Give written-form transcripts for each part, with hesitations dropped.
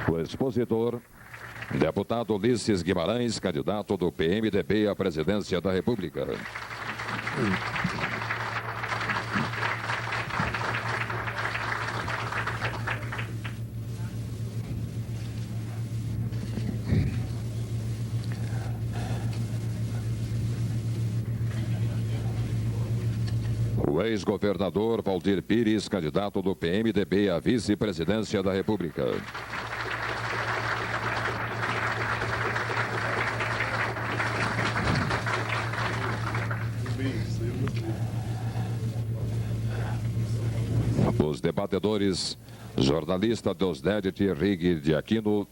O expositor, deputado Ulisses Guimarães, candidato do PMDB à presidência da República. O ex-governador Valdir Pires, candidato do PMDB à vice-presidência da República. Os debatedores, jornalista Deusdedit Rig de Aquino,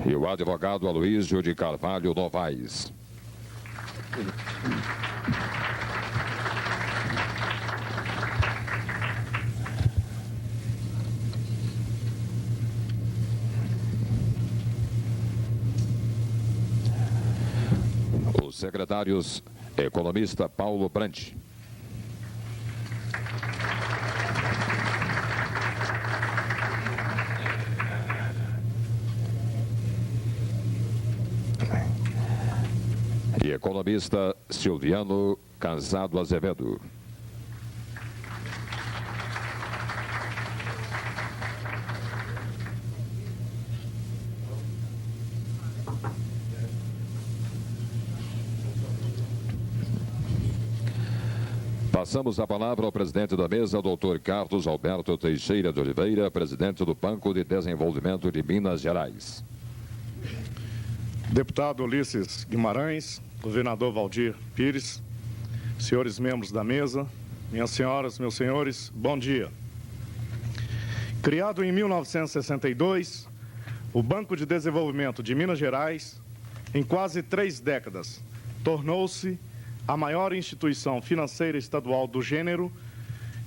e o advogado Aloísio de Carvalho Novaes. Os secretários, economista Paulo Brandt. E economista Silviano Cansado Azevedo. Passamos a palavra ao presidente da mesa, doutor Carlos Alberto Teixeira de Oliveira, presidente do Banco de Desenvolvimento de Minas Gerais. Deputado Ulisses Guimarães, governador Valdir Pires, senhores membros da mesa, minhas senhoras, meus senhores, bom dia. Criado em 1962, o Banco de Desenvolvimento de Minas Gerais, em quase 3 décadas, tornou-se a maior instituição financeira estadual do gênero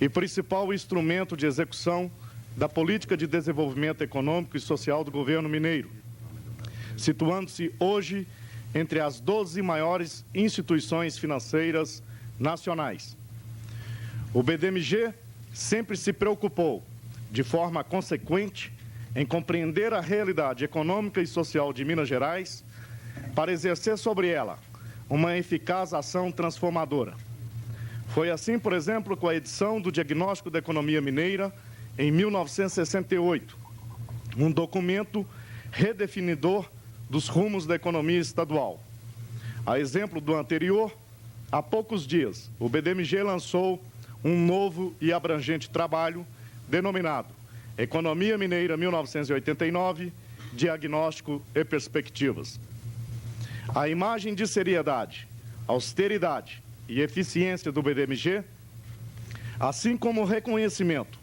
e principal instrumento de execução da política de desenvolvimento econômico e social do governo mineiro, situando-se hoje entre as 12 maiores instituições financeiras nacionais. O BDMG sempre se preocupou, de forma consequente, em compreender a realidade econômica e social de Minas Gerais para exercer sobre ela uma eficaz ação transformadora. Foi assim, por exemplo, com a edição do Diagnóstico da Economia Mineira em 1968, um documento redefinidor dos rumos da economia estadual. A exemplo do anterior, há poucos dias, o BDMG lançou um novo e abrangente trabalho denominado Economia Mineira 1989, Diagnóstico e Perspectivas. A imagem de seriedade, austeridade e eficiência do BDMG, assim como o reconhecimento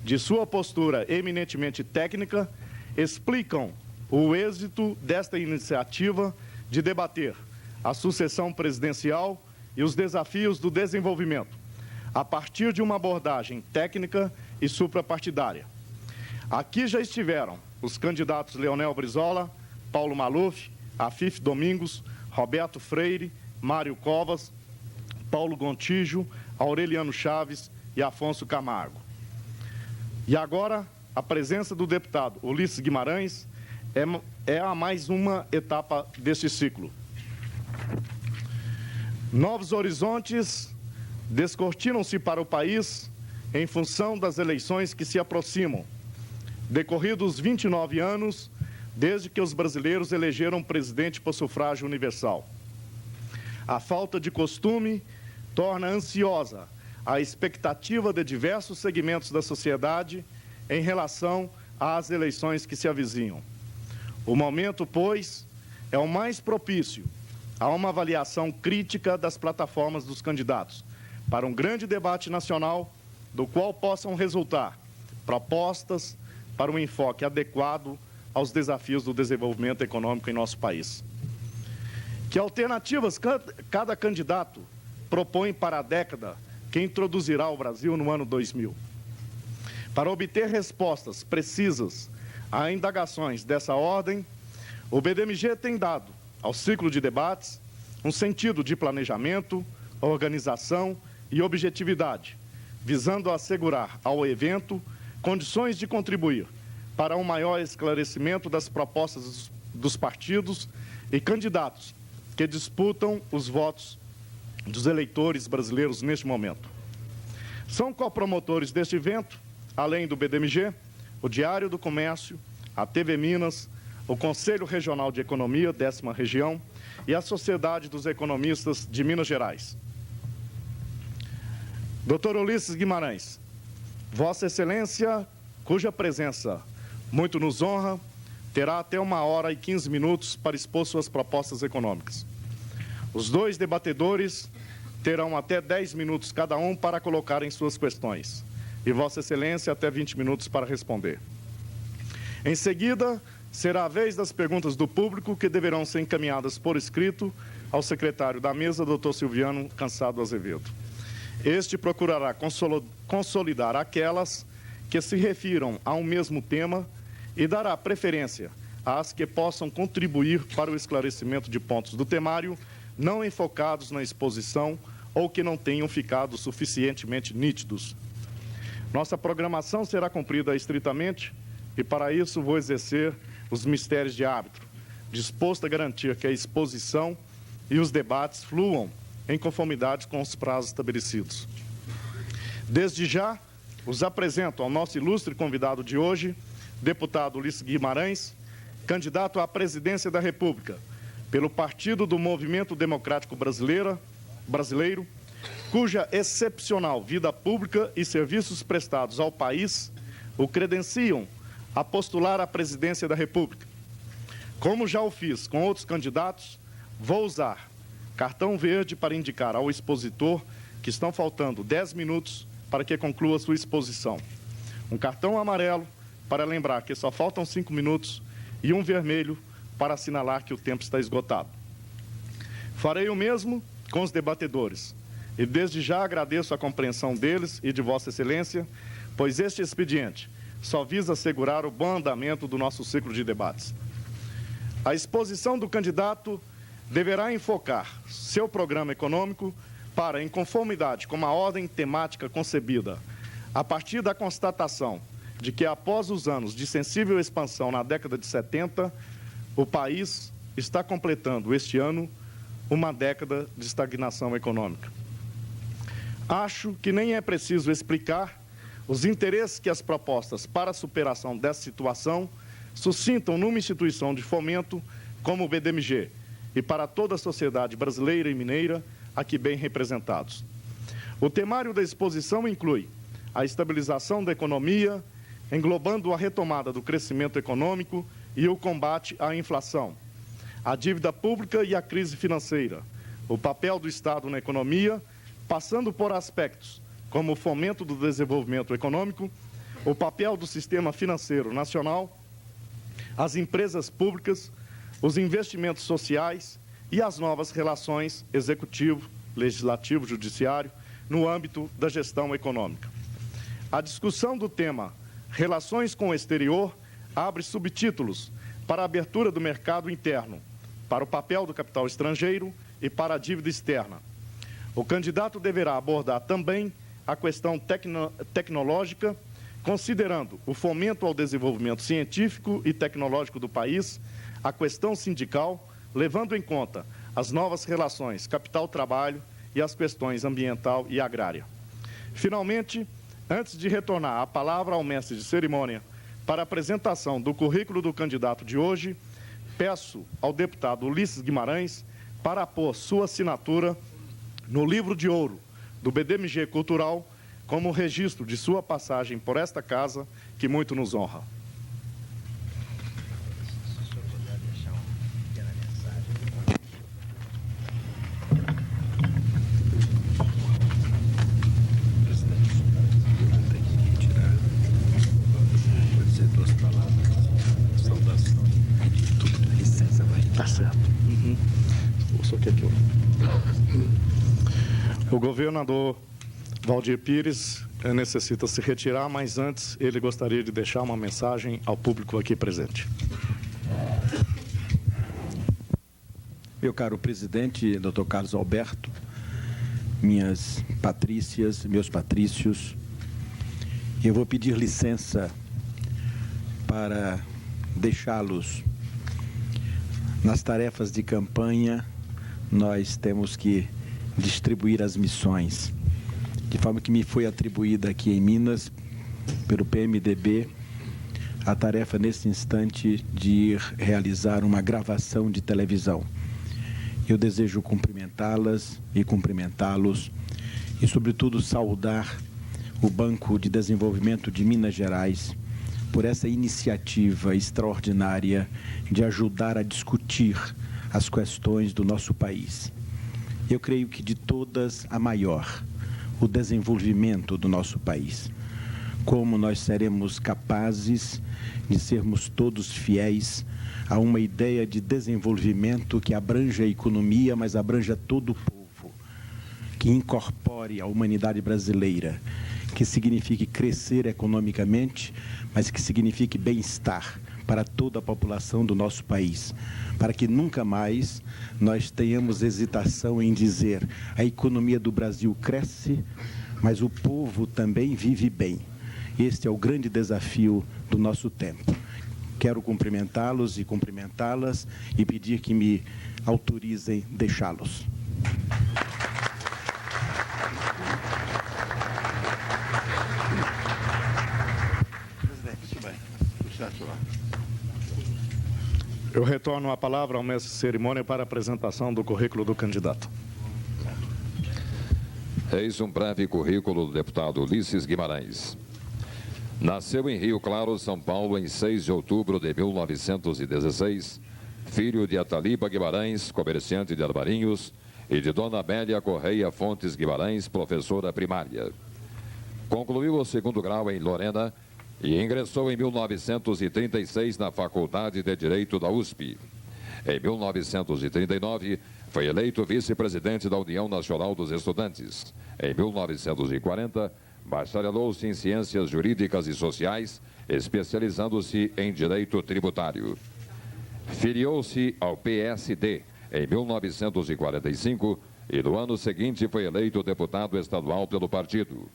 de sua postura eminentemente técnica, explicam o êxito desta iniciativa de debater a sucessão presidencial e os desafios do desenvolvimento, a partir de uma abordagem técnica e suprapartidária. Aqui já estiveram os candidatos Leonel Brizola, Paulo Maluf, Afif Domingos, Roberto Freire, Mário Covas, Paulo Gontijo, Aureliano Chaves e Afonso Camargo. E agora, a presença do deputado Ulisses Guimarães é a mais uma etapa deste ciclo. Novos horizontes descortinam-se para o país em função das eleições que se aproximam, decorridos 29 anos desde que os brasileiros elegeram um presidente por sufrágio universal. A falta de costume torna ansiosa a expectativa de diversos segmentos da sociedade em relação às eleições que se avizinham. O momento, pois, é o mais propício a uma avaliação crítica das plataformas dos candidatos, para um grande debate nacional, do qual possam resultar propostas para um enfoque adequado aos desafios do desenvolvimento econômico em nosso país. Que alternativas cada candidato propõe para a década que introduzirá o Brasil no ano 2000? Para obter respostas precisas a indagações dessa ordem, o BDMG tem dado ao ciclo de debates um sentido de planejamento, organização e objetividade, visando assegurar ao evento condições de contribuir para um maior esclarecimento das propostas dos partidos e candidatos que disputam os votos dos eleitores brasileiros neste momento. São copromotores deste evento, além do BDMG, o Diário do Comércio, a TV Minas, o Conselho Regional de Economia, 10ª Região, e a Sociedade dos Economistas de Minas Gerais. Dr. Ulisses Guimarães, Vossa Excelência, cuja presença muito nos honra, terá até 1h15 para expor suas propostas econômicas. Os dois debatedores terão até 10 minutos cada um para colocarem suas questões, e Vossa Excelência até 20 minutos para responder. Em seguida, será a vez das perguntas do público, que deverão ser encaminhadas por escrito ao secretário da mesa, Dr. Silviano Cansado Azevedo. Este procurará consolidar aquelas que se refiram a um mesmo tema e dará preferência às que possam contribuir para o esclarecimento de pontos do temário não enfocados na exposição ou que não tenham ficado suficientemente nítidos. Nossa programação será cumprida estritamente e, para isso, vou exercer os mistérios de árbitro, disposto a garantir que a exposição e os debates fluam em conformidade com os prazos estabelecidos. Desde já, os apresento ao nosso ilustre convidado de hoje, deputado Ulisses Guimarães, candidato à presidência da República, pelo Partido do Movimento Democrático Brasileiro, cuja excepcional vida pública e serviços prestados ao país o credenciam a postular à presidência da República. Como já o fiz com outros candidatos, vou usar cartão verde para indicar ao expositor que estão faltando 10 minutos para que conclua sua exposição. Um cartão amarelo para lembrar que só faltam 5 minutos e um vermelho para assinalar que o tempo está esgotado. Farei o mesmo com os debatedores e desde já agradeço a compreensão deles e de Vossa Excelência, pois este expediente só visa assegurar o bom andamento do nosso ciclo de debates. A exposição do candidato deverá enfocar seu programa econômico para, em conformidade com a ordem temática concebida, a partir da constatação de que, após os anos de sensível expansão na década de 70, o país está completando este ano uma década de estagnação econômica. Acho que nem é preciso explicar os interesses que as propostas para a superação dessa situação suscitam numa instituição de fomento como o BDMG e para toda a sociedade brasileira e mineira aqui bem representados. O temário da exposição inclui a estabilização da economia, englobando a retomada do crescimento econômico e o combate à inflação, a dívida pública e a crise financeira, o papel do Estado na economia, passando por aspectos como o fomento do desenvolvimento econômico, o papel do sistema financeiro nacional, as empresas públicas, os investimentos sociais e as novas relações executivo, legislativo, judiciário, no âmbito da gestão econômica. A discussão do tema Relações com o Exterior abre subtítulos para a abertura do mercado interno, para o papel do capital estrangeiro e para a dívida externa. O candidato deverá abordar também a questão tecnológica, considerando o fomento ao desenvolvimento científico e tecnológico do país, a questão sindical, levando em conta as novas relações capital-trabalho e as questões ambiental e agrária. Finalmente, antes de retornar a palavra ao mestre de cerimônia para a apresentação do currículo do candidato de hoje, peço ao deputado Ulisses Guimarães para pôr sua assinatura no livro de ouro do BDMG Cultural como registro de sua passagem por esta casa, que muito nos honra. O governador Valdir Pires necessita se retirar, mas antes ele gostaria de deixar uma mensagem ao público aqui presente. Meu caro presidente, Dr. Carlos Alberto, minhas patrícias, meus patrícios, eu vou pedir licença para deixá-los nas tarefas de campanha. Nós temos que distribuir as missões, de forma que me foi atribuída aqui em Minas, pelo PMDB, a tarefa nesse instante de ir realizar uma gravação de televisão. Eu desejo cumprimentá-las e cumprimentá-los e, sobretudo, saudar o Banco de Desenvolvimento de Minas Gerais por essa iniciativa extraordinária de ajudar a discutir as questões do nosso país. Eu creio que de todas a maior, o desenvolvimento do nosso país. Como nós seremos capazes de sermos todos fiéis a uma ideia de desenvolvimento que abranja a economia, mas abranja todo o povo, que incorpore a humanidade brasileira, que signifique crescer economicamente, mas que signifique bem-estar para toda a população do nosso país, para que nunca mais nós tenhamos hesitação em dizer a economia do Brasil cresce, mas o povo também vive bem. Este é o grande desafio do nosso tempo. Quero cumprimentá-los e cumprimentá-las e pedir que me autorizem deixá-los. Eu retorno a palavra ao mestre de cerimônia para a apresentação do currículo do candidato. Eis um breve currículo do deputado Ulisses Guimarães. Nasceu em Rio Claro, São Paulo, em 6 de outubro de 1916, filho de Ataliba Guimarães, comerciante de armarinhos, e de Dona Amélia Correia Fontes Guimarães, professora primária. Concluiu o 2º grau em Lorena e ingressou em 1936 na Faculdade de Direito da USP. Em 1939, foi eleito vice-presidente da União Nacional dos Estudantes. Em 1940, bacharelou-se em Ciências Jurídicas e Sociais, especializando-se em Direito Tributário. Filiou-se ao PSD em 1945 e no ano seguinte foi eleito deputado estadual pelo partido.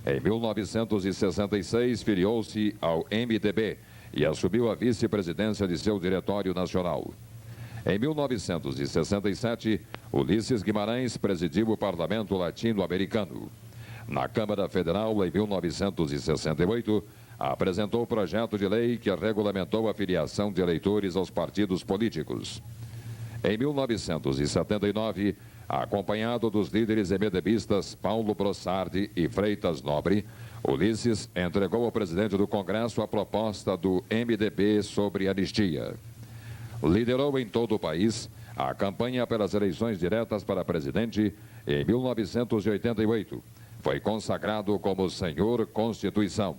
Em 1966, filiou-se ao MDB e assumiu a vice-presidência de seu diretório nacional. Em 1967, Ulisses Guimarães presidiu o Parlamento Latino-Americano. Na Câmara Federal, em 1968, apresentou o projeto de lei que regulamentou a filiação de eleitores aos partidos políticos. Em 1979, acompanhado dos líderes MDBistas Paulo Brossardi e Freitas Nobre, Ulisses entregou ao presidente do Congresso a proposta do MDB sobre anistia. Liderou em todo o país a campanha pelas eleições diretas para presidente em 1988. Foi consagrado como Senhor Constituição.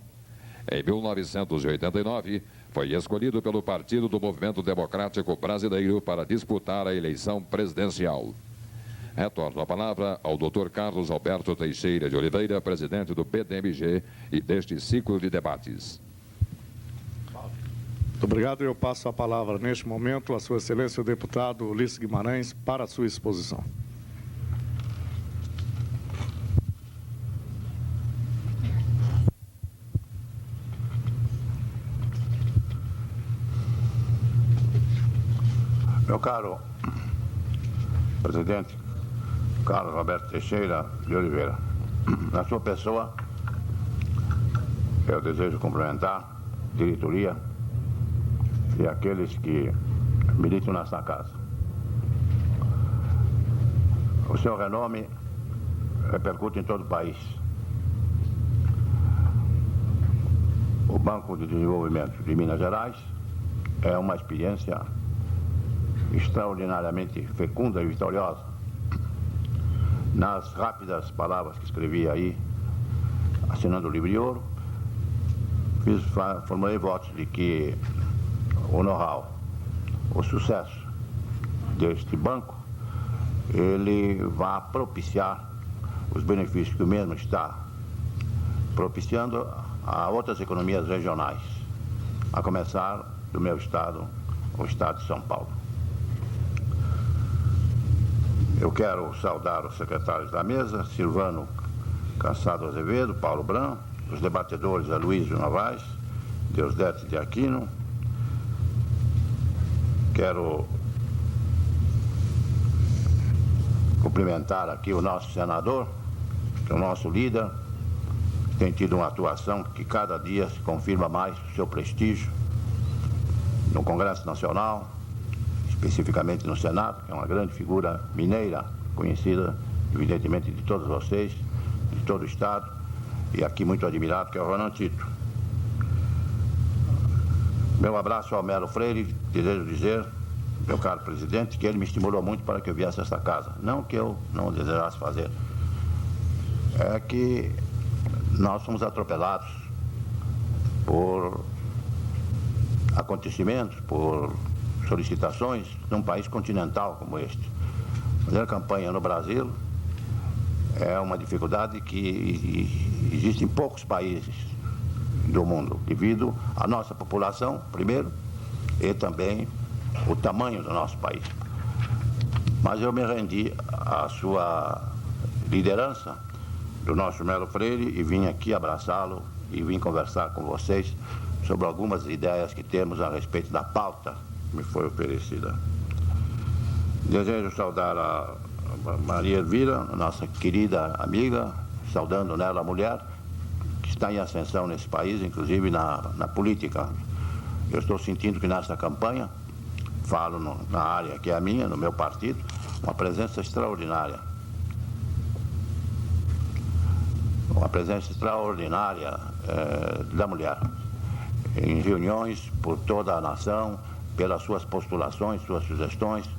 Em 1989, foi escolhido pelo Partido do Movimento Democrático Brasileiro para disputar a eleição presidencial. Retorno a palavra ao Dr. Carlos Alberto Teixeira de Oliveira, presidente do PDMG e deste ciclo de debates. Muito obrigado. Eu passo a palavra neste momento a Sua Excelência o deputado Ulisses Guimarães para a sua exposição. Meu caro presidente Carlos Alberto Teixeira de Oliveira, na sua pessoa, eu desejo cumprimentar a diretoria e aqueles que militam nesta casa. O seu renome repercute em todo o país. O Banco de Desenvolvimento de Minas Gerais é uma experiência extraordinariamente fecunda e vitoriosa. Nas rápidas palavras que escrevi aí, assinando o livro de ouro, formulei votos de que o know-how, o sucesso deste banco, ele vai propiciar os benefícios que o mesmo está propiciando a outras economias regionais, a começar do meu estado, o estado de São Paulo. Eu quero saudar os secretários da mesa, Silvano Cansado Azevedo, Paulo Bram, os debatedores Aloysio Novaes, Deusdete de Aquino. Quero cumprimentar aqui o nosso senador, que é o nosso líder, tem tido uma atuação que cada dia se confirma mais o seu prestígio no Congresso Nacional, especificamente no Senado, que é uma grande figura mineira, conhecida, evidentemente, de todos vocês, de todo o Estado, e aqui muito admirado, que é o Ronan Tito. Meu abraço ao Melo Freire, desejo dizer, meu caro presidente, que ele me estimulou muito para que eu viesse a esta casa. Não que eu não desejasse fazer, é que nós somos atropelados por acontecimentos, por solicitações num país continental como este. Fazer campanha no Brasil é uma dificuldade que existe em poucos países do mundo, devido à nossa população, primeiro, e também o tamanho do nosso país. Mas eu me rendi à sua liderança, do nosso Melo Freire, e vim aqui abraçá-lo e vim conversar com vocês sobre algumas ideias que temos a respeito da pauta que me foi oferecida. Desejo saudar a Maria Elvira, nossa querida amiga, saudando nela a mulher que está em ascensão nesse país, inclusive na política. Eu estou sentindo que nessa campanha, falo na área que é a minha, no meu partido, uma presença extraordinária. Uma presença extraordinária da mulher, em reuniões por toda a nação, pelas suas postulações, suas sugestões,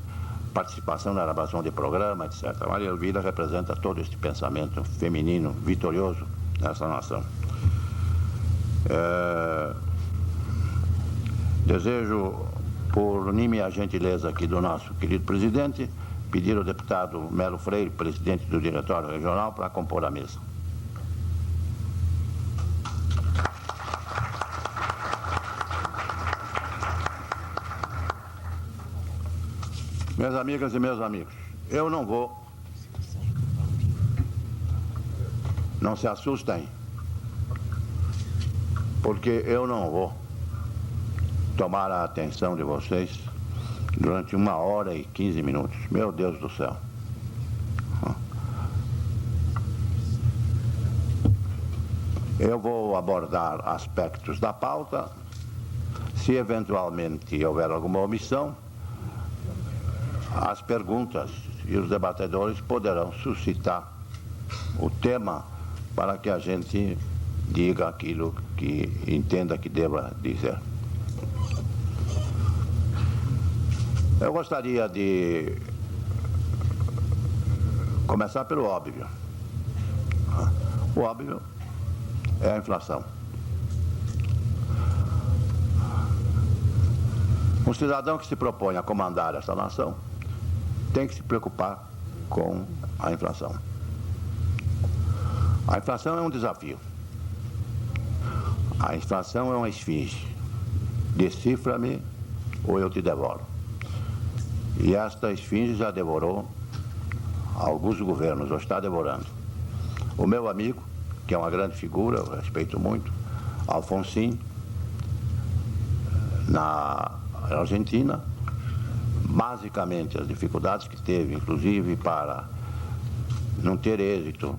participação na elaboração de programa, etc. A Maria Elvira representa todo este pensamento feminino vitorioso nessa nação. Desejo, por unânime a gentileza aqui do nosso querido presidente, pedir ao deputado Melo Freire, presidente do Diretório Regional, para compor a mesa. Minhas amigas e meus amigos, eu não vou, não se assustem, porque eu não vou tomar a atenção de vocês durante 1h e 15 minutos. Meu Deus do céu. Eu vou abordar aspectos da pauta. Se eventualmente houver alguma omissão, as perguntas e os debatedores poderão suscitar o tema para que a gente diga aquilo que entenda que deva dizer. Eu gostaria de começar pelo óbvio. O óbvio é a inflação. Um cidadão que se propõe a comandar essa nação tem que se preocupar com a inflação. A inflação é um desafio. A inflação é uma esfinge. Decifra-me ou eu te devoro. E esta esfinge já devorou alguns governos, ou está devorando. O meu amigo, que é uma grande figura, eu respeito muito, Alfonsín, na Argentina, basicamente as dificuldades que teve, inclusive para não ter êxito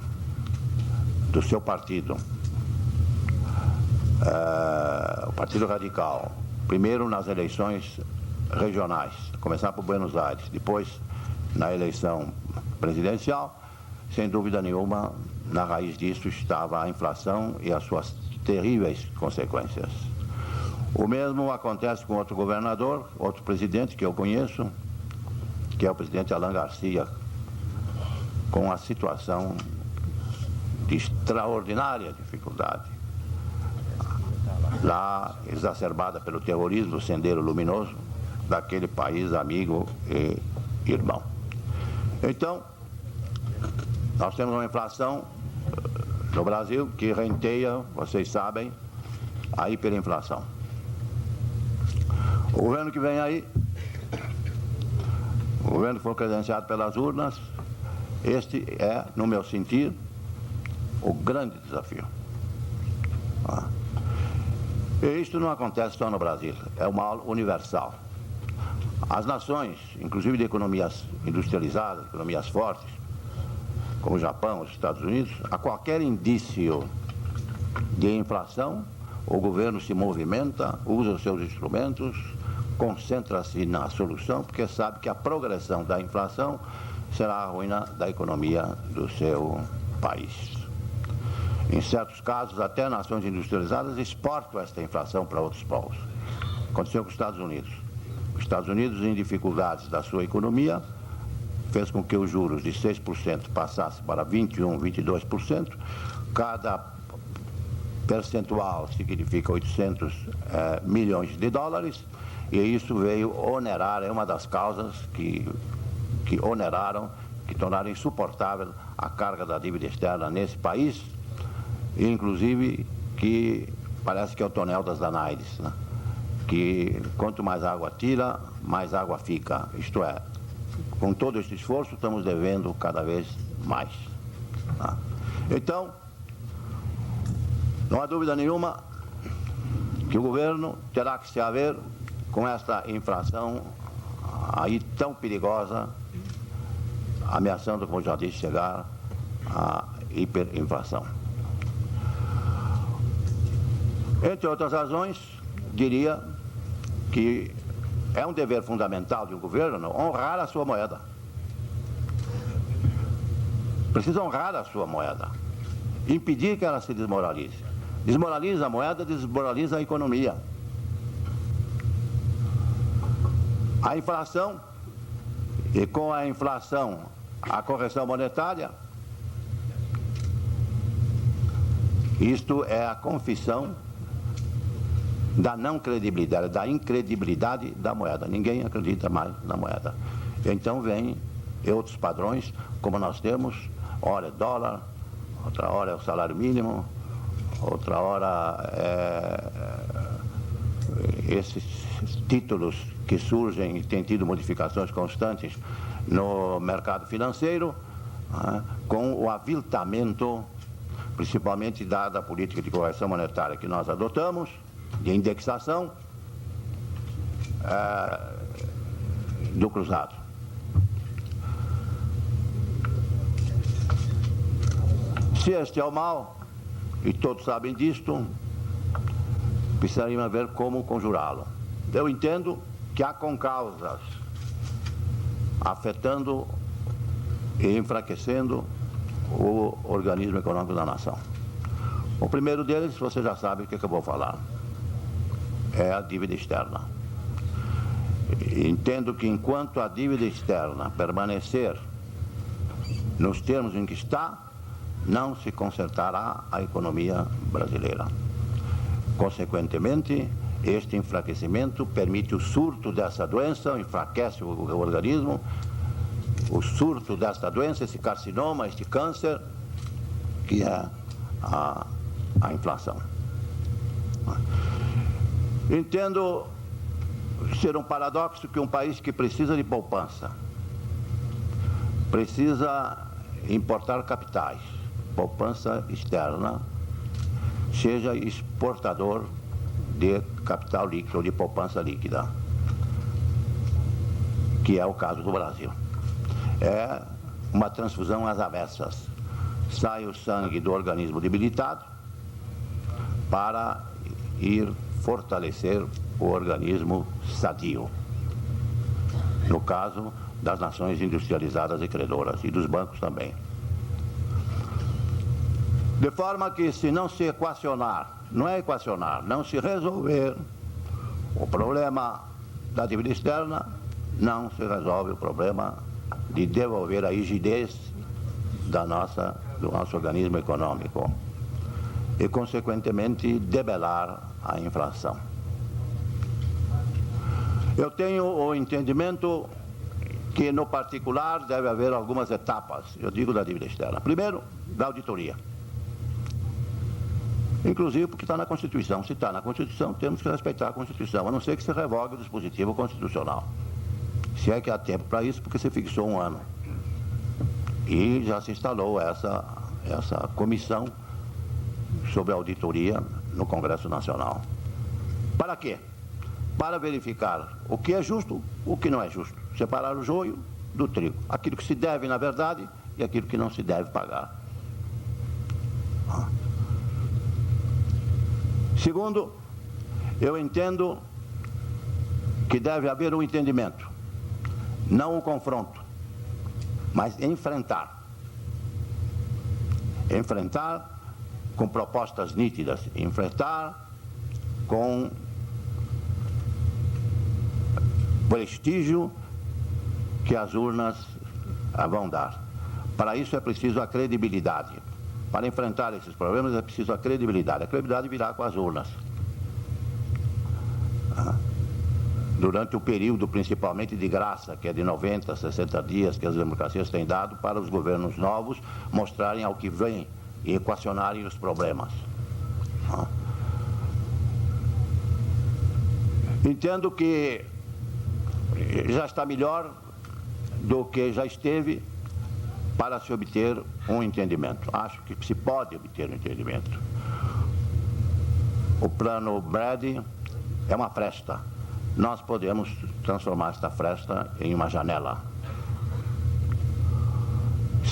do seu partido, o Partido Radical, primeiro nas eleições regionais, começar por Buenos Aires, depois na eleição presidencial, sem dúvida nenhuma, na raiz disso estava a inflação e as suas terríveis consequências. O mesmo acontece com outro governador, outro presidente que eu conheço, que é o presidente Alan Garcia, com a situação de extraordinária dificuldade, lá exacerbada pelo terrorismo do Sendero Luminoso, daquele país amigo e irmão. Então, nós temos uma inflação no Brasil que renteia, vocês sabem, a hiperinflação. O governo que vem aí, o governo que foi credenciado pelas urnas, Este é, no meu sentir, o grande desafio. E isto não acontece só no Brasil, é uma aula universal. As nações, inclusive de economias industrializadas, economias fortes, como o Japão, os Estados Unidos, a qualquer indício de inflação, o governo se movimenta, usa os seus instrumentos, concentra-se na solução, porque sabe que a progressão da inflação será a ruína da economia do seu país. Em certos casos, até nações industrializadas exportam esta inflação para outros povos. Aconteceu com os Estados Unidos. Os Estados Unidos, em dificuldades da sua economia, fez com que os juros de 6% passassem para 21%, 22%. Cada percentual significa 800 milhões de dólares, e isso veio onerar, é uma das causas que oneraram, que tornaram insuportável a carga da dívida externa nesse país, inclusive que parece que é o tonel das Danaides, né? Que quanto mais água tira, mais água fica. Isto é, com todo este esforço, estamos devendo cada vez mais. Tá? Então, não há dúvida nenhuma que o governo terá que se haver com esta inflação aí tão perigosa, ameaçando, como já disse, chegar à hiperinflação. Entre outras razões, diria que é um dever fundamental de um governo honrar a sua moeda. Precisa honrar a sua moeda, impedir que ela se desmoralize. Desmoraliza a moeda, desmoraliza a economia. A inflação, e com a inflação a correção monetária, isto é a confissão da não credibilidade, da incredibilidade da moeda. Ninguém acredita mais na moeda. Então vem outros padrões, como nós temos, ora é dólar, outra hora é o salário mínimo, outra hora esses títulos que surgem e têm tido modificações constantes no mercado financeiro, com o aviltamento, principalmente dada a política de correção monetária que nós adotamos, de indexação do cruzado. Se este é o mal, e todos sabem disto, precisaríamos ver como conjurá-lo. Eu entendo que há concausas afetando e enfraquecendo o organismo econômico da nação. O primeiro deles, você já sabe o que eu vou falar, é a dívida externa. Entendo que enquanto a dívida externa permanecer nos termos em que está, não se consertará a economia brasileira. Consequentemente, este enfraquecimento permite o surto dessa doença, enfraquece o organismo, o surto desta doença, esse carcinoma, este câncer, que é a inflação. Entendo ser um paradoxo que um país que precisa de poupança, precisa importar capitais, poupança externa, seja exportador de capital líquido ou de poupança líquida, que é o caso do Brasil. É uma transfusão às avessas. Sai o sangue do organismo debilitado para ir fortalecer o organismo sadio. No caso das nações industrializadas e credoras, e dos bancos também. De forma que, se não se equacionar, não se resolver o problema da dívida externa, não se resolve o problema de devolver a rigidez do nosso organismo econômico e, consequentemente, debelar a inflação. Eu tenho o entendimento que, no particular, deve haver algumas etapas, eu digo, da dívida externa. Primeiro, da auditoria. Inclusive porque está na Constituição. Se está na Constituição, temos que respeitar a Constituição, a não ser que se revogue o dispositivo constitucional. Se é que há tempo para isso, porque se fixou um ano. E já se instalou essa comissão sobre auditoria no Congresso Nacional. Para quê? Para verificar o que é justo, o que não é justo. Separar o joio do trigo. Aquilo que se deve, na verdade, e aquilo que não se deve pagar. Segundo, eu entendo que deve haver um entendimento, não um confronto, mas enfrentar. Enfrentar com propostas nítidas, enfrentar com prestígio que as urnas vão dar. Para isso é preciso a credibilidade. Para enfrentar esses problemas é preciso a credibilidade. A credibilidade virá com as urnas. Durante o período, principalmente de graça, que é de 90, 60 dias que as democracias têm dado para os governos novos mostrarem ao que vem e equacionarem os problemas. Entendo que já está melhor do que já esteve para se obter um entendimento. Acho que se pode obter um entendimento. O plano Brady é uma fresta. Nós podemos transformar esta fresta em uma janela.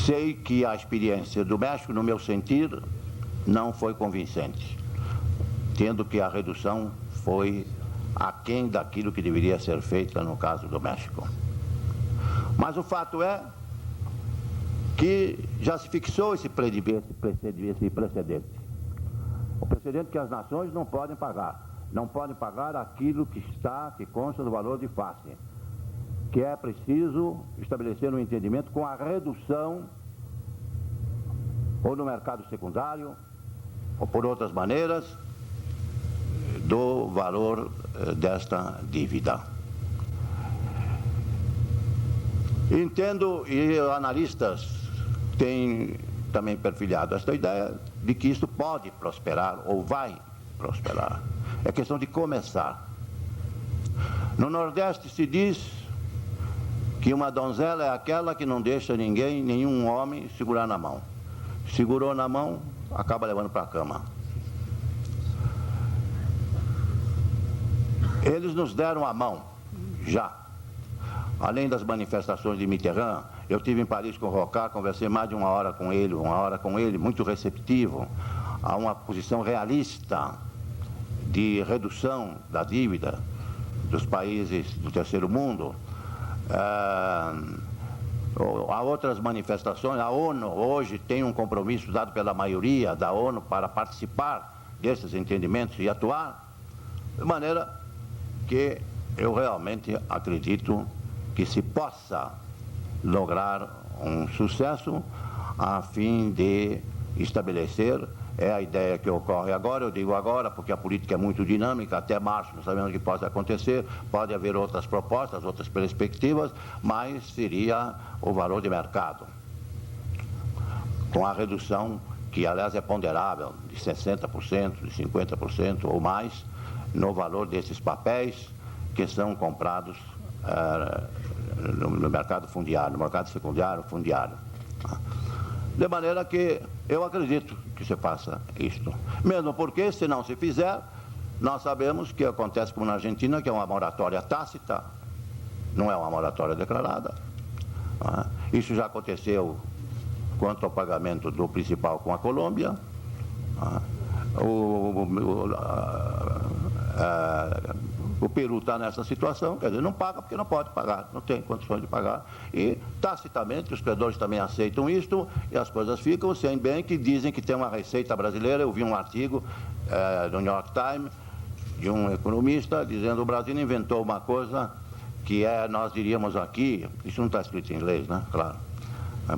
Sei que a experiência do México, no meu sentir, não foi convincente, tendo que a redução foi aquém daquilo que deveria ser feita no caso do México. Mas o fato é que já se fixou esse precedente. O precedente que as nações não podem pagar. Não podem pagar aquilo que consta do valor de face. Que é preciso estabelecer um entendimento com a redução, ou no mercado secundário, ou por outras maneiras, do valor desta dívida. Entendo, e analistas têm também perfilhado esta ideia, de que isso pode prosperar, ou vai prosperar. É questão de começar. No Nordeste se diz que uma donzela é aquela que não deixa nenhum homem segurar na mão. Segurou na mão, acaba levando para a cama. Eles nos deram a mão, já. Além das manifestações de Mitterrand, eu estive em Paris com o Rocard, conversei mais de uma hora com ele, muito receptivo a uma posição realista de redução da dívida dos países do terceiro mundo. Há outras manifestações. A ONU hoje tem um compromisso dado pela maioria da ONU para participar desses entendimentos e atuar, de maneira que eu realmente acredito que se possa lograr um sucesso a fim de estabelecer. É a ideia que ocorre agora, eu digo agora, porque a política é muito dinâmica, até março não sabemos o que pode acontecer, pode haver outras propostas, outras perspectivas, mas seria o valor de mercado, com a redução, que aliás é ponderável, de 60%, de 50% ou mais, no valor desses papéis que são comprados no mercado fundiário, no mercado secundário, fundiário. De maneira que eu acredito que se faça isto. Mesmo porque, se não se fizer, nós sabemos que acontece como na Argentina, que é uma moratória tácita, não é uma moratória declarada. Isso já aconteceu quanto ao pagamento do principal com a Colômbia. O Peru está nessa situação, quer dizer, não paga porque não pode pagar, não tem condições de pagar. E, tacitamente, os credores também aceitam isto e as coisas ficam, sem bem que dizem que tem uma receita brasileira. Eu vi um artigo do New York Times de um economista dizendo que o Brasil inventou uma coisa que nós diríamos aqui, isso não está escrito em inglês, né? Claro.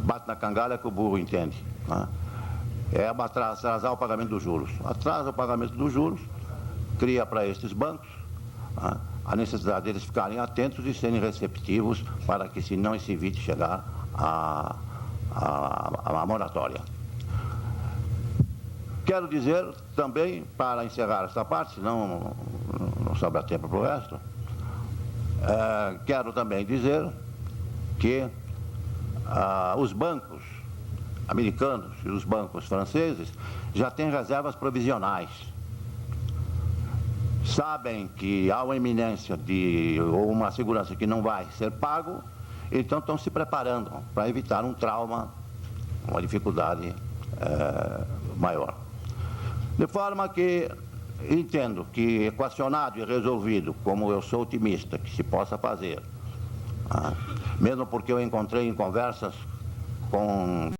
Bate na cangalha que o burro entende. Né? É atrasar o pagamento dos juros. Atrasa o pagamento dos juros, cria para estes bancos a necessidade deles ficarem atentos e serem receptivos para que se não se evite chegar à moratória. Quero dizer também, para encerrar esta parte, senão não sobra tempo para o resto, quero também dizer que os bancos americanos e os bancos franceses já têm reservas provisionais. Sabem que há uma iminência ou uma segurança que não vai ser pago, então estão se preparando para evitar um trauma, uma dificuldade maior. De forma que entendo que equacionado e resolvido, como eu sou otimista que se possa fazer, mesmo porque eu encontrei em conversas com